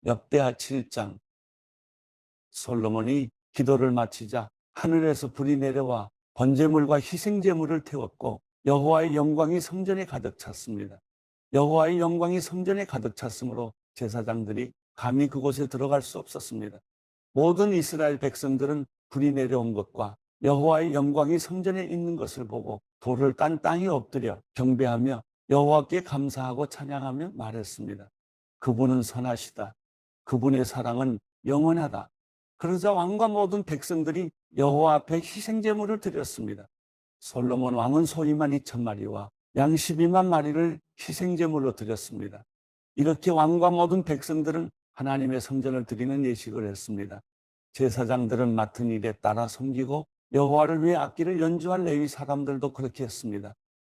역대하 7장. 솔로몬이 기도를 마치자 하늘에서 불이 내려와 번제물과 희생제물을 태웠고 여호와의 영광이 성전에 가득 찼습니다. 여호와의 영광이 성전에 가득 찼으므로 제사장들이 감히 그곳에 들어갈 수 없었습니다. 모든 이스라엘 백성들은 불이 내려온 것과 여호와의 영광이 성전에 있는 것을 보고 돌을 깐 땅에 엎드려 경배하며 여호와께 감사하고 찬양하며 말했습니다. 그분은 선하시다. 그분의 사랑은 영원하다. 그러자 왕과 모든 백성들이 여호와 앞에 희생제물을 드렸습니다. 솔로몬 왕은 소 2만 2천 마리와 양 12만 마리를 희생제물로 드렸습니다. 이렇게 왕과 모든 백성들은 하나님의 성전을 드리는 예식을 했습니다. 제사장들은 맡은 일에 따라 섬기고 여호와를 위해 악기를 연주할 레위 사람들도 그렇게 했습니다.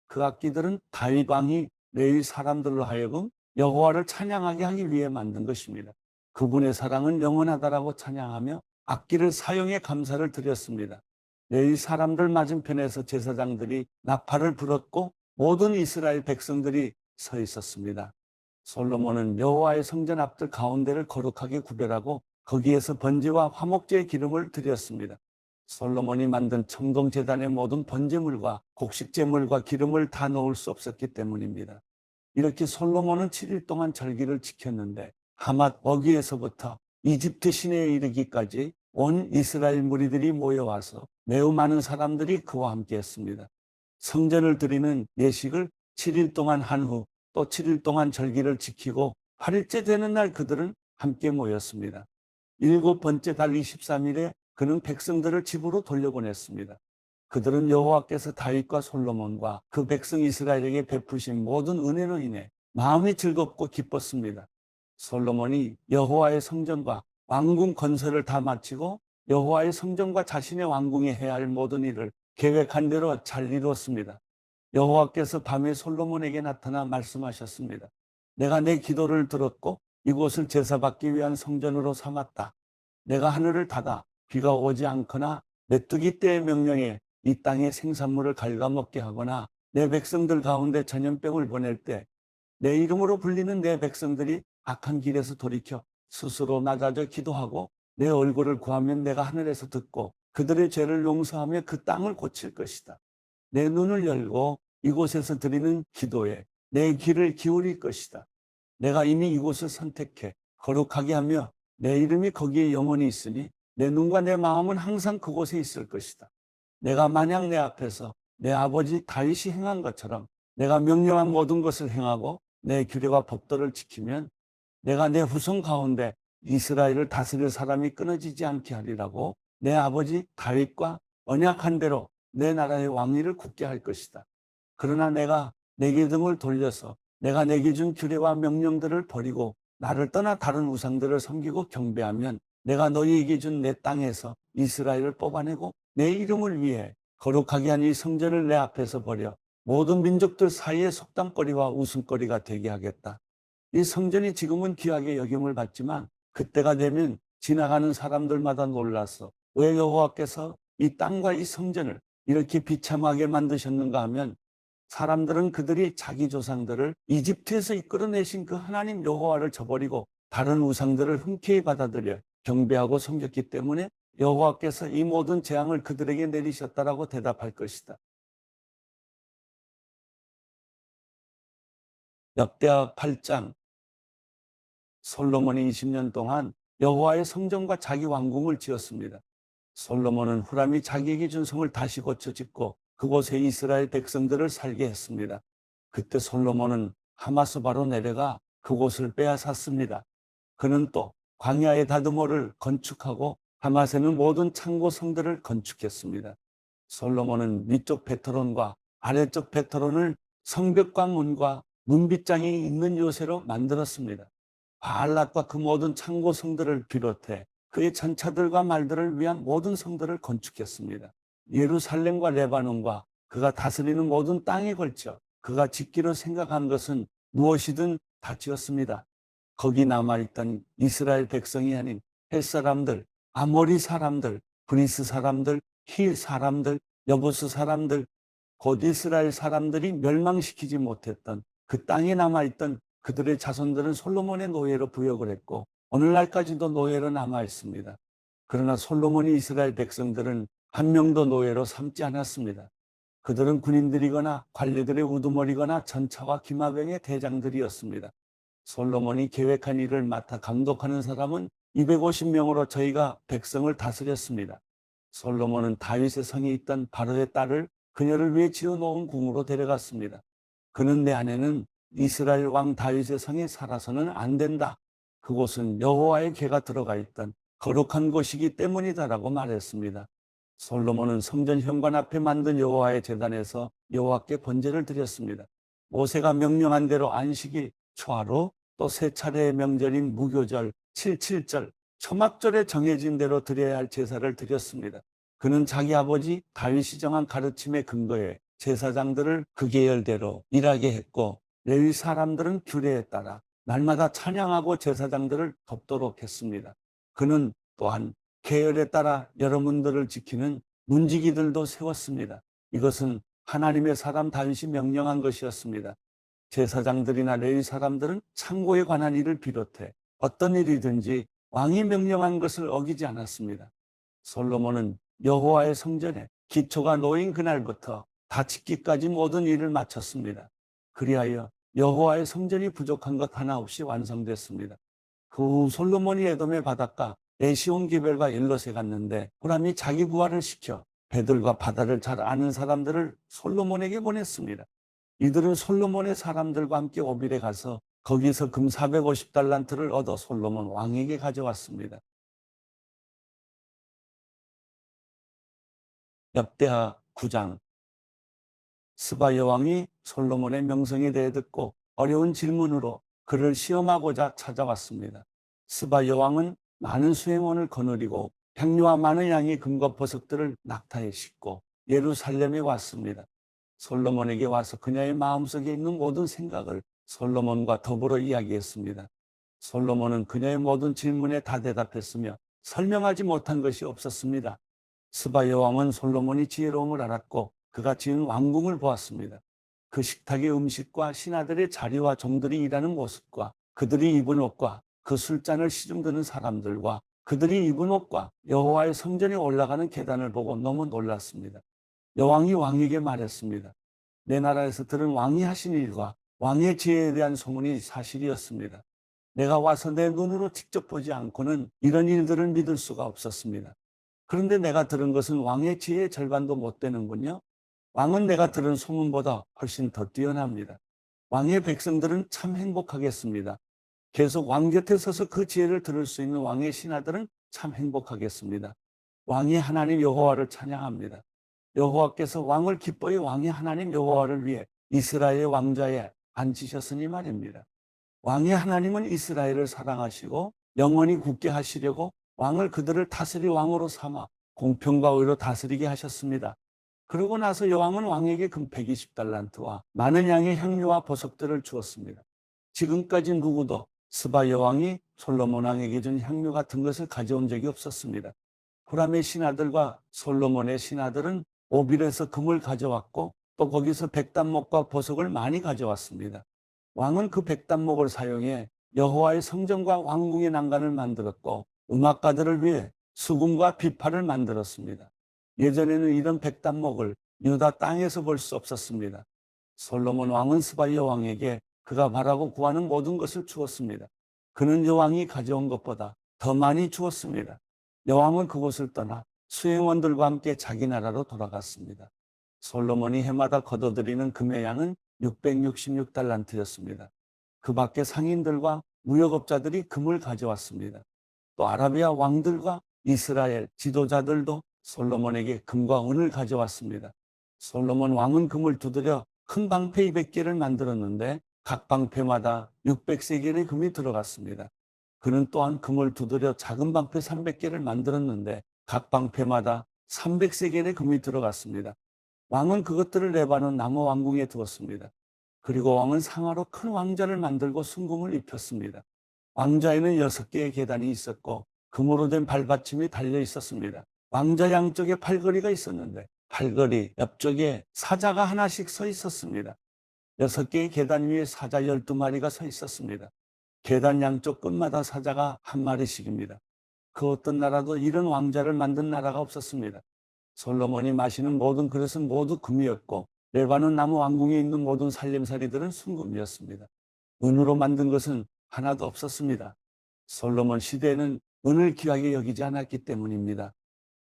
그 악기들은 다윗 왕이 레위 사람들로 하여금 여호와를 찬양하게 하기 위해 만든 것입니다. 그분의 사랑은 영원하다라고 찬양하며 악기를 사용해 감사를 드렸습니다. 레위 사람들 맞은편에서 제사장들이 나팔을 불었고 모든 이스라엘 백성들이 서 있었습니다. 솔로몬은 여호와의 성전 앞들 가운데를 거룩하게 구별하고 거기에서 번제와 화목제의 기름을 드렸습니다. 솔로몬이 만든 청동제단의 모든 번제물과 곡식제물과 기름을 다 넣을 수 없었기 때문입니다. 이렇게 솔로몬은 7일 동안 절기를 지켰는데 하맛 어귀에서부터 이집트 시내에 이르기까지 온 이스라엘 무리들이 모여와서 매우 많은 사람들이 그와 함께 했습니다. 성전을 드리는 예식을 7일 동안 한 후 또 7일 동안 절기를 지키고 8일째 되는 날 그들은 함께 모였습니다. 7번째 달 23일에 그는 백성들을 집으로 돌려보냈습니다. 그들은 여호와께서 다윗과 솔로몬과 그 백성 이스라엘에게 베푸신 모든 은혜로 인해 마음이 즐겁고 기뻤습니다. 솔로몬이 여호와의 성전과 왕궁 건설을 다 마치고 여호와의 성전과 자신의 왕궁에 해야 할 모든 일을 계획한 대로 잘 이루었습니다. 여호와께서 밤에 솔로몬에게 나타나 말씀하셨습니다. 내가 내 기도를 들었고 이곳을 제사받기 위한 성전으로 삼았다. 내가 하늘을 닫아 비가 오지 않거나 메뚜기 떼의 명령에 이 땅의 생산물을 갉아먹게 하거나 내 백성들 가운데 전염병을 보낼 때 내 이름으로 불리는 내 백성들이 악한 길에서 돌이켜 스스로 낮아져 기도하고 내 얼굴을 구하면 내가 하늘에서 듣고 그들의 죄를 용서하며 그 땅을 고칠 것이다. 내 눈을 열고 이곳에서 드리는 기도에 내 귀를 기울일 것이다. 내가 이미 이곳을 선택해 거룩하게 하며 내 이름이 거기에 영원히 있으니 내 눈과 내 마음은 항상 그곳에 있을 것이다. 내가 만약 내 앞에서 내 아버지 다윗이 행한 것처럼 내가 명령한 모든 것을 행하고 내 규례와 법도를 지키면 내가 내 후손 가운데 이스라엘을 다스릴 사람이 끊어지지 않게 하리라고 내 아버지 다윗과 언약한 대로 내 나라의 왕위를 굳게 할 것이다. 그러나 내가 내게 등을 돌려서 내가 내게 준 규례와 명령들을 버리고 나를 떠나 다른 우상들을 섬기고 경배하면 내가 너희에게 준 내 땅에서 이스라엘을 뽑아내고 내 이름을 위해 거룩하게 한 이 성전을 내 앞에서 버려 모든 민족들 사이에 속담거리와 웃음거리가 되게 하겠다. 이 성전이 지금은 귀하게 여김을 받지만 그때가 되면 지나가는 사람들마다 놀라서 왜 여호와께서 이 땅과 이 성전을 이렇게 비참하게 만드셨는가 하면 사람들은 그들이 자기 조상들을 이집트에서 이끌어내신 그 하나님 여호와를 저버리고 다른 우상들을 흔쾌히 받아들여 경배하고 섬겼기 때문에 여호와께서 이 모든 재앙을 그들에게 내리셨다라고 대답할 것이다. 역대하 8장. 솔로몬이 20년 동안 여호와의 성전과 자기 왕궁을 지었습니다. 솔로몬은 후람이 자기에게 준 성을 다시 고쳐 짓고 그곳에 이스라엘 백성들을 살게 했습니다. 그때 솔로몬은 하마스바로 내려가 그곳을 빼앗았습니다. 그는 또 광야의 다드모를 건축하고 하마세는 모든 창고 성들을 건축했습니다. 솔로몬은 위쪽 베토론과 아래쪽 베토론을 성벽과 문과 문빗장이 있는 요새로 만들었습니다. 바알랏과 그 모든 창고 성들을 비롯해 그의 전차들과 말들을 위한 모든 성들을 건축했습니다. 예루살렘과 레바논과 그가 다스리는 모든 땅에 걸쳐 그가 짓기로 생각한 것은 무엇이든 다 지었습니다. 거기 남아있던 이스라엘 백성이 아닌 헷 사람들, 아모리 사람들, 브리스 사람들, 히 사람들, 여부스 사람들, 곧 이스라엘 사람들이 멸망시키지 못했던 그 땅에 남아있던 그들의 자손들은 솔로몬의 노예로 부역을 했고 오늘날까지도 노예로 남아 있습니다. 그러나 솔로몬이 이스라엘 백성들은 한 명도 노예로 삼지 않았습니다. 그들은 군인들이거나 관리들의 우두머리거나 전차와 기마병의 대장들이었습니다. 솔로몬이 계획한 일을 맡아 감독하는 사람은 250명으로 저희가 백성을 다스렸습니다. 솔로몬은 다윗의 성에 있던 바로의 딸을 그녀를 위해 지어놓은 궁으로 데려갔습니다. 그는 내 아내는 이스라엘 왕 다윗의 성에 살아서는 안 된다. 그곳은 여호와의 궤가 들어가 있던 거룩한 곳이기 때문이다라고 말했습니다. 솔로몬은 성전 현관 앞에 만든 여호와의 제단에서 여호와께 번제를 드렸습니다. 모세가 명령한 대로 안식일, 초하루, 또 세 차례의 명절인 무교절, 칠칠절, 초막절에 정해진 대로 드려야 할 제사를 드렸습니다. 그는 자기 아버지 다윗이 정한 가르침에 근거해 제사장들을 그 계열대로 일하게 했고, 레위 사람들은 규례에 따라 날마다 찬양하고 제사장들을 돕도록 했습니다. 그는 또한 계열에 따라 여러분들을 지키는 문지기들도 세웠습니다. 이것은 하나님의 사람 다윗이 명령한 것이었습니다. 제사장들이나 레위 사람들은 창고에 관한 일을 비롯해 어떤 일이든지 왕이 명령한 것을 어기지 않았습니다. 솔로몬은 여호와의 성전에 기초가 놓인 그날부터 닫히기까지 모든 일을 마쳤습니다. 그리하여 여호와의 성전이 부족한 것 하나 없이 완성됐습니다. 그 후 솔로몬이 에돔의 바닷가 에시온 기벨과 엘롯에 갔는데 후람이 자기 부하를 시켜 배들과 바다를 잘 아는 사람들을 솔로몬에게 보냈습니다. 이들은 솔로몬의 사람들과 함께 오빌에 가서 거기서 금 450달란트를 얻어 솔로몬 왕에게 가져왔습니다. 역대하 9장. 스바 여왕이 솔로몬의 명성에 대해 듣고 어려운 질문으로 그를 시험하고자 찾아왔습니다. 스바 여왕은 많은 수행원을 거느리고 향료와 많은 양의 금과 보석들을 낙타에 싣고 예루살렘에 왔습니다. 솔로몬에게 와서 그녀의 마음속에 있는 모든 생각을 솔로몬과 더불어 이야기했습니다. 솔로몬은 그녀의 모든 질문에 다 대답했으며 설명하지 못한 것이 없었습니다. 스바 여왕은 솔로몬이 지혜로움을 알았고 그가 지은 왕궁을 보았습니다. 그 식탁의 음식과 신하들의 자리와 종들이 일하는 모습과 그들이 입은 옷과 그 술잔을 시중드는 사람들과 그들이 입은 옷과 여호와의 성전에 올라가는 계단을 보고 너무 놀랐습니다. 여왕이 왕에게 말했습니다. 내 나라에서 들은 왕이 하신 일과 왕의 지혜에 대한 소문이 사실이었습니다. 내가 와서 내 눈으로 직접 보지 않고는 이런 일들을 믿을 수가 없었습니다. 그런데 내가 들은 것은 왕의 지혜의 절반도 못 되는군요. 왕은 내가 들은 소문보다 훨씬 더 뛰어납니다. 왕의 백성들은 참 행복하겠습니다. 계속 왕 곁에 서서 그 지혜를 들을 수 있는 왕의 신하들은 참 행복하겠습니다. 왕이 하나님 여호와를 찬양합니다. 여호와께서 왕을 기뻐해 왕이 하나님 여호와를 위해 이스라엘의 왕좌에 앉히셨으니 말입니다. 왕의 하나님은 이스라엘을 사랑하시고 영원히 굳게 하시려고 왕을 그들을 다스릴 왕으로 삼아 공평과 의로 다스리게 하셨습니다. 그러고 나서 여왕은 왕에게 금 120달란트와 많은 양의 향료와 보석들을 주었습니다. 지금까지 누구도 스바 여왕이 솔로몬 왕에게 준 향료 같은 것을 가져온 적이 없었습니다. 후람의 신하들과 솔로몬의 신하들은 오빌에서 금을 가져왔고 또 거기서 백단목과 보석을 많이 가져왔습니다. 왕은 그 백단목을 사용해 여호와의 성전과 왕궁의 난간을 만들었고 음악가들을 위해 수금과 비파를 만들었습니다. 예전에는 이런 백단목을 유다 땅에서 볼 수 없었습니다. 솔로몬 왕은 스바 여왕에게 그가 바라고 구하는 모든 것을 주었습니다. 그는 여왕이 가져온 것보다 더 많이 주었습니다. 여왕은 그곳을 떠나 수행원들과 함께 자기 나라로 돌아갔습니다. 솔로몬이 해마다 거둬들이는 금의 양은 666달란트였습니다. 그 밖에 상인들과 무역업자들이 금을 가져왔습니다. 또 아라비아 왕들과 이스라엘 지도자들도 솔로몬에게 금과 은을 가져왔습니다. 솔로몬 왕은 금을 두드려 큰 방패 200개를 만들었는데 각 방패마다 600세겔의 금이 들어갔습니다. 그는 또한 금을 두드려 작은 방패 300개를 만들었는데 각 방패마다 300세겔의 금이 들어갔습니다. 왕은 그것들을 레바논 나무 왕궁에 두었습니다. 그리고 왕은 상하로 큰 왕좌를 만들고 순금을 입혔습니다. 왕좌에는 6개의 계단이 있었고 금으로 된 발받침이 달려 있었습니다. 왕좌 양쪽에 팔걸이가 있었는데 팔걸이 옆쪽에 사자가 하나씩 서 있었습니다. 6개의 계단 위에 사자 12마리가 서 있었습니다. 계단 양쪽 끝마다 사자가 한 마리씩입니다. 그 어떤 나라도 이런 왕자를 만든 나라가 없었습니다. 솔로몬이 마시는 모든 그릇은 모두 금이었고 레바논 나무 왕궁에 있는 모든 살림살이들은 순금이었습니다. 은으로 만든 것은 하나도 없었습니다. 솔로몬 시대에는 은을 귀하게 여기지 않았기 때문입니다.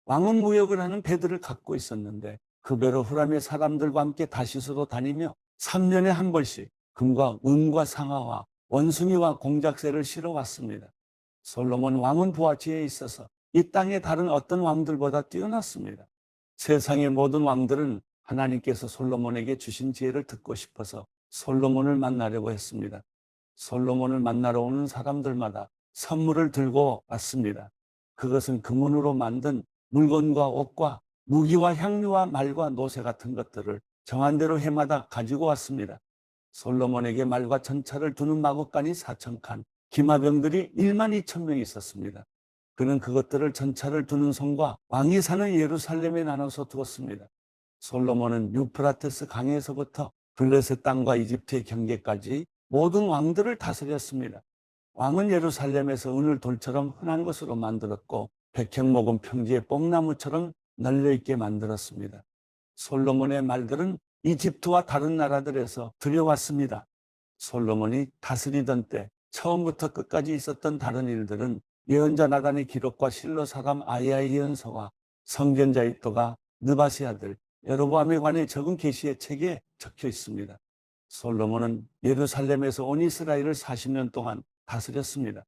왕은 무역을 하는 배들을 갖고 있었는데 그 배로 후람의 사람들과 함께 다시스로 다니며 3년에 한 번씩 금과 은과 상아와 원숭이와 공작새를 실어 왔습니다. 솔로몬 왕은 부하치에 있어서 이 땅의 다른 어떤 왕들보다 뛰어났습니다. 세상의 모든 왕들은 하나님께서 솔로몬에게 주신 지혜를 듣고 싶어서 솔로몬을 만나려고 했습니다. 솔로몬을 만나러 오는 사람들마다 선물을 들고 왔습니다. 그것은 금은으로 만든 물건과 옷과 무기와 향료와 말과 노새 같은 것들을 정한 대로 해마다 가지고 왔습니다. 솔로몬에게 말과 전차를 두는 마구간이 4,000칸, 기마병들이 12,000명 있었습니다. 그는 그것들을 전차를 두는 성과 왕이 사는 예루살렘에 나눠서 두었습니다. 솔로몬은 유프라테스 강에서부터 블레셋 땅과 이집트의 경계까지 모든 왕들을 다스렸습니다. 왕은 예루살렘에서 은을 돌처럼 흔한 것으로 만들었고 백향목은 평지의 뽕나무처럼 널려있게 만들었습니다. 솔로몬의 말들은 이집트와 다른 나라들에서 들여왔습니다. 솔로몬이 다스리던 때 처음부터 끝까지 있었던 다른 일들은 예언자 나단의 기록과 실로 사람 아이야의 예언서와 선견자 이도가 느바세 아들 여로보암에 관해 적은 계시의 책에 적혀 있습니다. 솔로몬은 예루살렘에서 온 이스라엘을 40년 동안 다스렸습니다.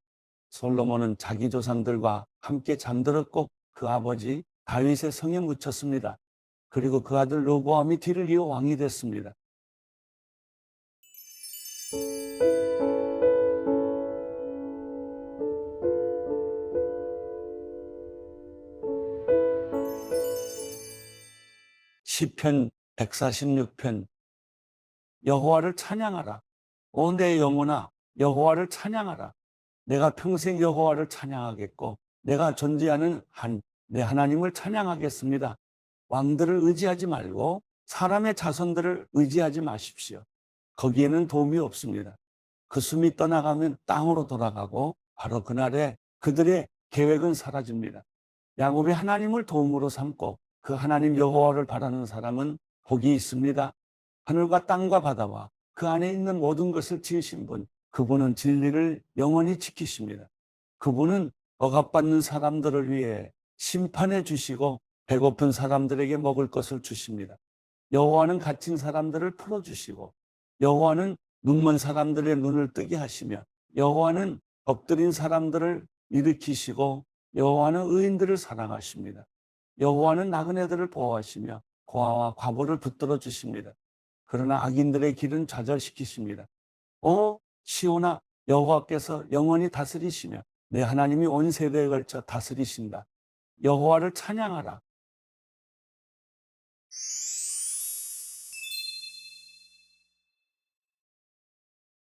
솔로몬은 자기 조상들과 함께 잠들었고 그 아버지 다윗의 성에 묻혔습니다. 그리고 그 아들 르호보암이 뒤를 이어 왕이 됐습니다. 시편 146편. 여호와를 찬양하라. 오 내 영혼아, 여호와를 찬양하라. 내가 평생 여호와를 찬양하겠고 내가 존재하는 한 내 하나님을 찬양하겠습니다. 왕들을 의지하지 말고 사람의 자손들을 의지하지 마십시오. 거기에는 도움이 없습니다. 그 숨이 떠나가면 땅으로 돌아가고 바로 그날에 그들의 계획은 사라집니다. 야곱이 하나님을 도움으로 삼고 그 하나님 여호와를 바라는 사람은 복이 있습니다. 하늘과 땅과 바다와 그 안에 있는 모든 것을 지으신 분, 그분은 진리를 영원히 지키십니다. 그분은 억압받는 사람들을 위해 심판해 주시고 배고픈 사람들에게 먹을 것을 주십니다. 여호와는 갇힌 사람들을 풀어주시고 여호와는 눈먼 사람들의 눈을 뜨게 하시며 여호와는 엎드린 사람들을 일으키시고 여호와는 의인들을 사랑하십니다. 여호와는 나그네들을 보호하시며 고아와 과부를 붙들어 주십니다. 그러나 악인들의 길은 좌절시키십니다. 오 시온아, 여호와께서 영원히 다스리시며 내 하나님이 온 세대에 걸쳐 다스리신다. 여호와를 찬양하라.